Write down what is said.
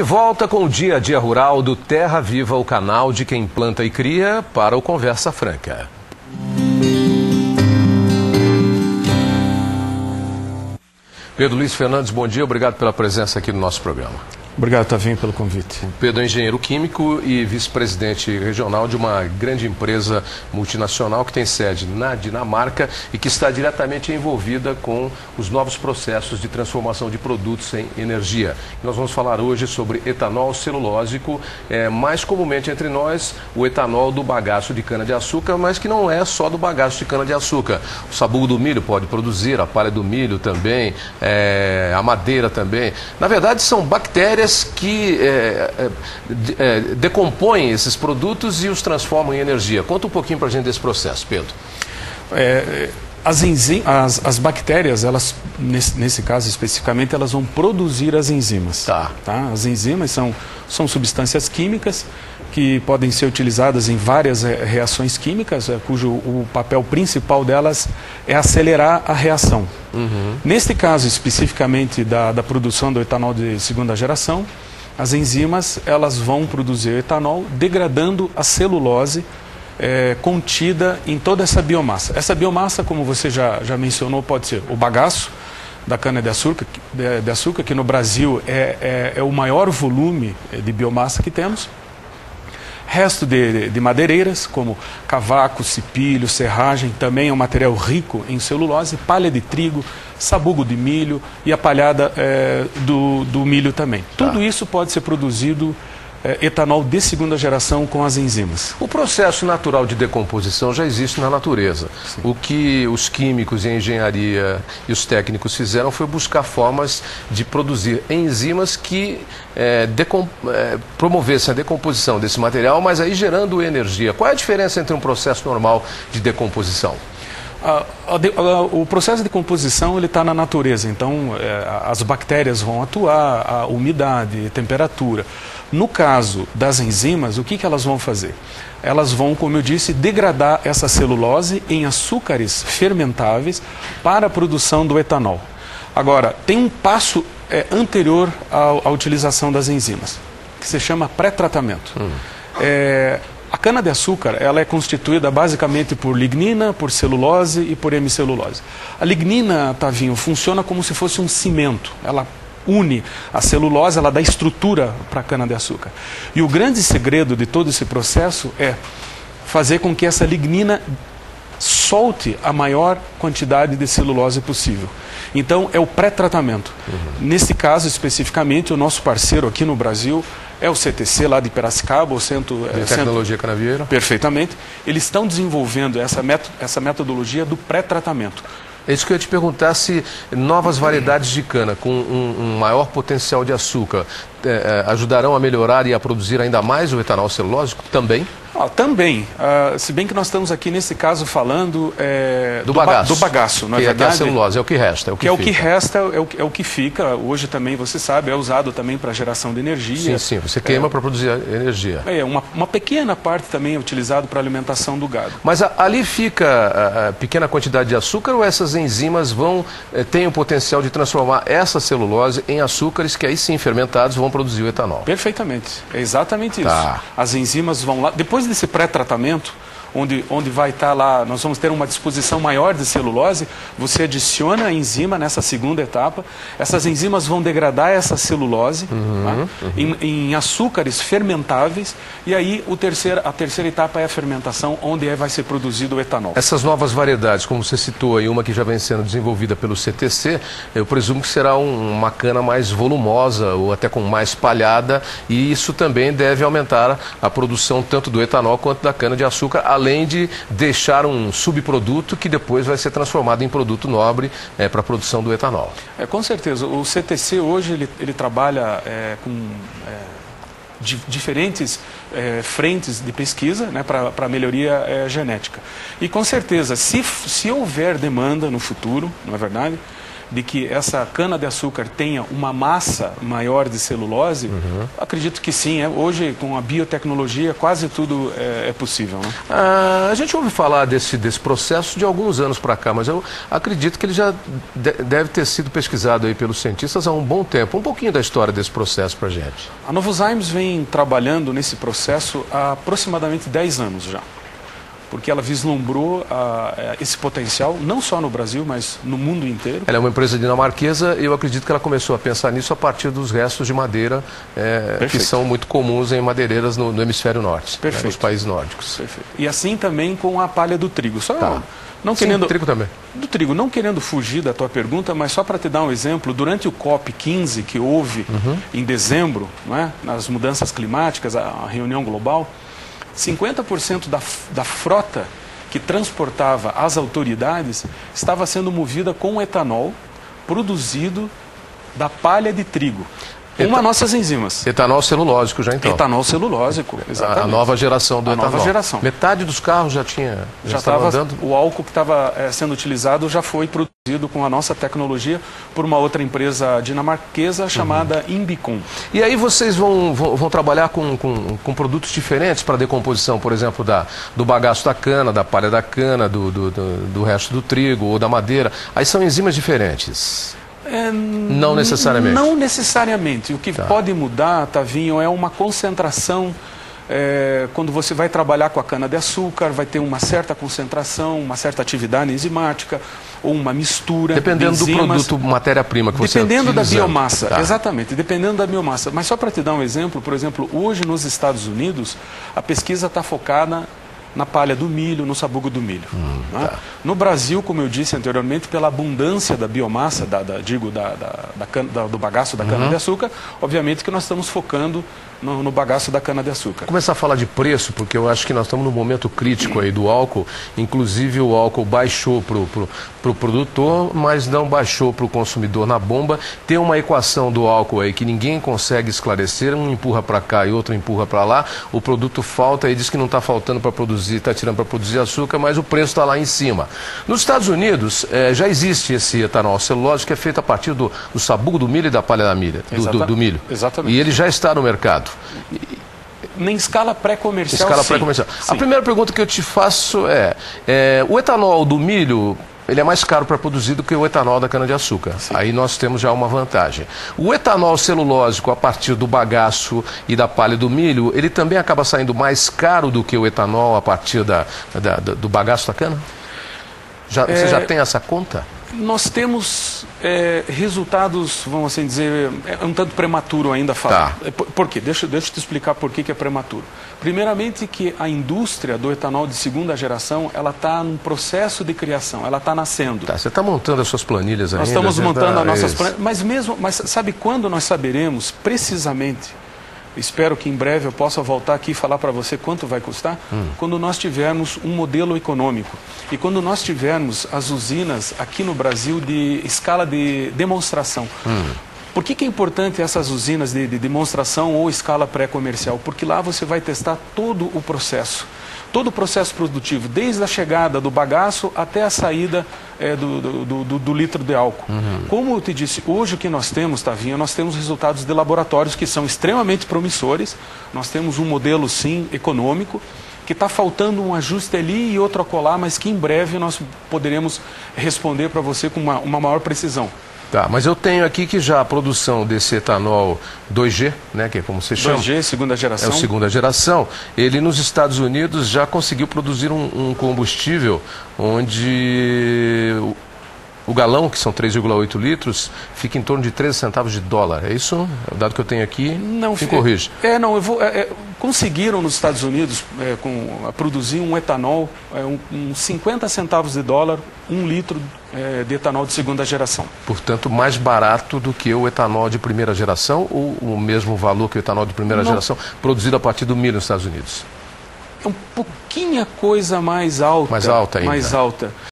volta com o Dia a Dia Rural do Terra Viva, o canal de quem planta e cria, para o Conversa Franca. Pedro Luiz Fernandes, bom dia, obrigado pela presença aqui no nosso programa. Obrigado, Tavinho, pelo convite. O Pedro é engenheiro químico e vice-presidente regional de uma grande empresa multinacional que tem sede na Dinamarca e que está diretamente envolvida com os novos processos de transformação de produtos em energia. Nós vamos falar hoje sobre etanol celulósico, mais comumente entre nós o etanol do bagaço de cana-de-açúcar, mas que não é só do bagaço de cana-de-açúcar. O sabugo do milho pode produzir, a palha do milho também, a madeira também. Na verdade, são bactérias que decompõem esses produtos e os transformam em energia. Conta um pouquinho para a gente desse processo, Pedro. As bactérias, elas, nesse caso especificamente, elas vão produzir as enzimas. Tá? As enzimas são substâncias químicas que podem ser utilizadas em várias reações químicas, cujo o papel principal delas é acelerar a reação. Neste caso, especificamente da produção do etanol de segunda geração, as enzimas elas vão produzir o etanol degradando a celulose contida em toda essa biomassa. Essa biomassa, como você já mencionou, pode ser o bagaço da cana-de-açúcar, que no Brasil é o maior volume de biomassa que temos. Resto de madeireiras, como cavaco, cipilho, serragem, também é um material rico em celulose, palha de trigo, sabugo de milho e a palhada do milho também. Tudo isso pode ser produzido etanol de segunda geração com as enzimas. O processo natural de decomposição já existe na natureza. Sim. O que os químicos e a engenharia e os técnicos fizeram foi buscar formas de produzir enzimas que promovessem a decomposição desse material, mas aí gerando energia. Qual é a diferença entre um processo normal de decomposição? O processo de composição está na natureza, então as bactérias vão atuar, a umidade, a temperatura. No caso das enzimas, o que elas vão fazer? Elas vão, como eu disse, degradar essa celulose em açúcares fermentáveis para a produção do etanol. Agora, tem um passo anterior à utilização das enzimas, que se chama pré-tratamento. A cana-de-açúcar ela é constituída basicamente por lignina, por celulose e por hemicelulose. A lignina, Tavinho, funciona como se fosse um cimento. Ela une a celulose, ela dá estrutura para a cana-de-açúcar. E o grande segredo de todo esse processo é fazer com que essa lignina solte a maior quantidade de celulose possível. Então, é o pré-tratamento. Nesse caso, especificamente, o nosso parceiro aqui no Brasil é o CTC, lá de Piracicaba, o Centro de Tecnologia Canavieira. Perfeitamente. Eles estão desenvolvendo essa metodologia do pré-tratamento. É isso que eu ia te perguntar, se novas variedades de cana com um maior potencial de açúcar ajudarão a melhorar e a produzir ainda mais o etanol celulósico também? Também, se bem que nós estamos aqui nesse caso falando do bagaço, não é verdade? Que é a celulose, é o que resta, é o que resta, é o que fica. Hoje também, você sabe, é usado também para geração de energia. Sim, você queima para produzir energia. Uma pequena parte também é utilizado para alimentação do gado. Mas ali fica a pequena quantidade de açúcar ou essas enzimas têm o potencial de transformar essa celulose em açúcares que aí sim, fermentados, vão produzir o etanol? Perfeitamente, é exatamente isso. As enzimas vão lá, depois desse pré-tratamento, onde vai estar lá, nós vamos ter uma disposição maior de celulose, você adiciona a enzima nessa segunda etapa, essas enzimas vão degradar essa celulose em açúcares fermentáveis, e aí a terceira etapa é a fermentação, onde vai ser produzido o etanol. Essas novas variedades, como você citou aí, uma que já vem sendo desenvolvida pelo CTC, eu presumo que será uma cana mais volumosa ou até com mais palhada, e isso também deve aumentar a produção tanto do etanol quanto da cana-de-açúcar, além de deixar um subproduto que depois vai ser transformado em produto nobre para a produção do etanol. Com certeza. O CTC hoje ele trabalha com diferentes frentes de pesquisa para melhoria genética. E com certeza, se houver demanda no futuro, não é verdade? de que essa cana-de-açúcar tenha uma massa maior de celulose, acredito que sim. Hoje, com a biotecnologia, quase tudo é possível, né? A gente ouve falar desse processo de alguns anos para cá, mas eu acredito que ele já deve ter sido pesquisado aí pelos cientistas há um bom tempo. Um pouquinho da história desse processo para a gente. A Novozymes vem trabalhando nesse processo há aproximadamente 10 anos já, porque ela vislumbrou esse potencial, não só no Brasil, mas no mundo inteiro. Ela é uma empresa dinamarquesa e eu acredito que ela começou a pensar nisso a partir dos restos de madeira que são muito comuns em madeireiras no hemisfério norte, né, nos países nórdicos. Perfeito. E assim também com a palha do trigo. Não Sim, querendo, trigo também. Do trigo, não querendo fugir da tua pergunta, mas só para te dar um exemplo, durante o COP15 que houve em dezembro, não é, nas mudanças climáticas, a reunião global, 50% da frota que transportava as autoridades estava sendo movida com etanol produzido da palha de trigo. Com as nossas enzimas. Etanol celulósico já então. Etanol celulósico, exatamente. A nova geração do etanol. Nova geração. Metade dos carros já estava andando? O álcool que estava sendo utilizado já foi produzido com a nossa tecnologia por uma outra empresa dinamarquesa chamada Imbicon. E aí vocês vão trabalhar com produtos diferentes para decomposição, por exemplo, do bagaço da cana, da palha da cana, do resto do trigo ou da madeira. Aí são enzimas diferentes. Não necessariamente. Não necessariamente. O que pode mudar, Tavinho, é uma concentração. Quando você vai trabalhar com a cana-de-açúcar, vai ter uma certa concentração, uma certa atividade enzimática, ou uma mistura. Dependendo de enzimas, do produto, matéria-prima que você dependendo da biomassa, Tá. Exatamente, dependendo da biomassa. Mas só para te dar um exemplo, por exemplo, hoje nos Estados Unidos, a pesquisa está focada na palha do milho, no sabugo do milho. Né? No Brasil, como eu disse anteriormente, pela abundância da biomassa, do bagaço da cana-de-açúcar, obviamente que nós estamos focando no bagaço da cana-de-açúcar. Começar a falar de preço, porque eu acho que nós estamos num momento crítico aí do álcool. Inclusive o álcool baixou para o produtor, mas não baixou para o consumidor na bomba. Tem uma equação do álcool aí que ninguém consegue esclarecer, um empurra para cá e outro empurra para lá. O produto falta e diz que não está faltando para produzir, está tirando para produzir açúcar, mas o preço está lá em cima. Nos Estados Unidos já existe esse etanol celulose que é feito a partir do sabugo do milho e da palha da milho, do milho. Exatamente. E ele já está no mercado. Em escala pré-comercial, escala pré-comercial. A primeira pergunta que eu te faço o etanol do milho, ele é mais caro para produzir do que o etanol da cana-de-açúcar. Aí nós temos já uma vantagem. O etanol celulósico, a partir do bagaço e da palha do milho, ele também acaba saindo mais caro do que o etanol a partir do bagaço da cana? Você já tem essa conta? Nós temos resultados, vamos assim dizer, um tanto prematuro ainda falar. Tá. Por quê? Deixa eu te explicar por que é prematuro. Primeiramente que a indústria do etanol de segunda geração, ela está num processo de criação, ela está nascendo. Tá, você está montando as suas planilhas ainda? Nós estamos montando as nossas planilhas, mas sabe quando nós saberemos precisamente? Espero que em breve eu possa voltar aqui e falar para você quanto vai custar, quando nós tivermos um modelo econômico e quando nós tivermos as usinas aqui no Brasil de escala de demonstração. Por que é importante essas usinas de demonstração ou escala pré-comercial? Porque lá você vai testar todo o processo produtivo, desde a chegada do bagaço até a saída do litro de álcool. Como eu te disse, hoje o que nós temos, Tavinha, nós temos resultados de laboratórios que são extremamente promissores. Nós temos um modelo, sim, econômico, que está faltando um ajuste ali e outro acolá, mas que em breve nós poderemos responder para você com uma maior precisão. Tá, mas eu tenho aqui que já a produção desse etanol 2G, né, que é como você chama. 2G, segunda geração. É o segunda geração. Ele nos Estados Unidos já conseguiu produzir um combustível onde o galão, que são 3,8 litros, fica em torno de 13 centavos de dólar. É isso? É o dado que eu tenho aqui. Não, me corrige. Conseguiram nos Estados Unidos produzir um etanol, 50 centavos de dólar, 1 litro de etanol de segunda geração. Portanto, mais barato do que o etanol de primeira geração ou o mesmo valor que o etanol de primeira geração produzido a partir do milho nos Estados Unidos? É um pouquinho coisa mais alta. Mais alta ainda. Mais alta.